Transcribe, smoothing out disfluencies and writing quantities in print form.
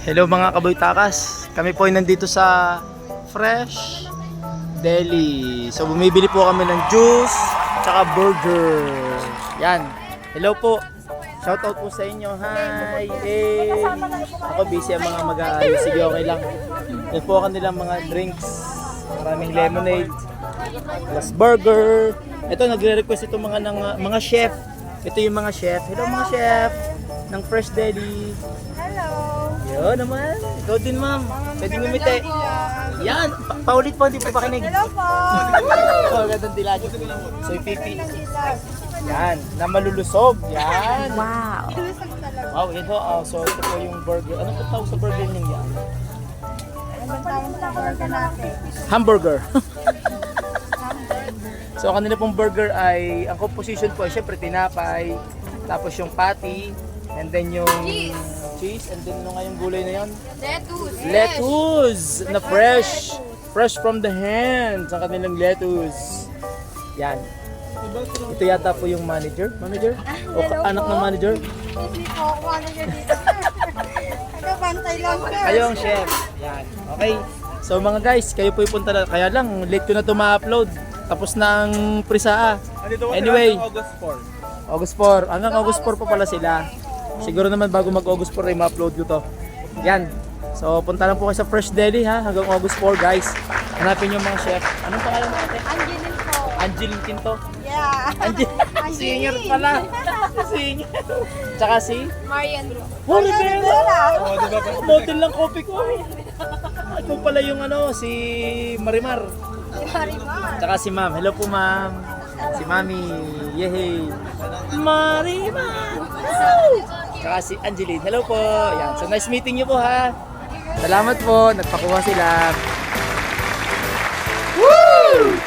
Hello mga kaboy-takas. Kami po ay nandito sa Fresh Deli. So bumibili po kami ng juice tsaka burger. Yan. Hello po. Shoutout po sa inyo. Hi. Hey. Ako busy ang mga mag-aayos. Sige, okay lang. Ito po kanilang mga drinks. Maraming lemonade. Plus burger. Ito nagre-request itong mga chef. Ito yung mga chef. Hello mga chef ng Fresh Deli. Yun naman. Ikaw din, ma'am. Pwedeng umite. Yan. Paulit po, hindi po pakinig. Hello po! Oh, gandang dilag. So, ipipi. Yan. Na malulusog. Yan. Wow. Wow, ito. So, ito po yung burger. Ano po tawag sa burger ninyo yan? Anong tawag sa burger natin? Hamburger. So, kanila pong burger ay, ang composition po ay syempre tinapay, tapos yung patty, and then yung cheese, and then ano nga yung gulay na yun? Lettuce na fresh. Fresh from the hands ang kanilang lettuce. Yan. Ito yata po yung manager. Manager? O anak ng manager? Hindi po ako manager dito. Nagabantay lang sir. Kayo ang chef. Yan. Okay. So mga guys, kayo po ipunta na. Kaya lang, late ko na ito ma-upload. Tapos na ang prisaa. Anyway, August 4. August 4. Hanggang August 4 pa pala sila. Siguro naman bago mag-August 4 ay ma-upload ko to. Yan. So punta lang po kayo sa Fresh Deli ha. Hanggang August 4 guys. Hanapin yung mga chef. Anong pangalan mo ate? Angeline po. Angeline Quinto. Yeah. Singer pala. Singer. Tsaka si? Marian. Holy Bella. Oh, di ba? Model lang copy ko. Ito pala yung si Marimar. Marimar. Tsaka si ma'am. Hello po ma'am. Si mami. Yehey. Marimar. Tsaka si Angeline. Hello po. Yan. So nice meeting niyo po ha. Salamat po. Nagpakuha sila. Woo!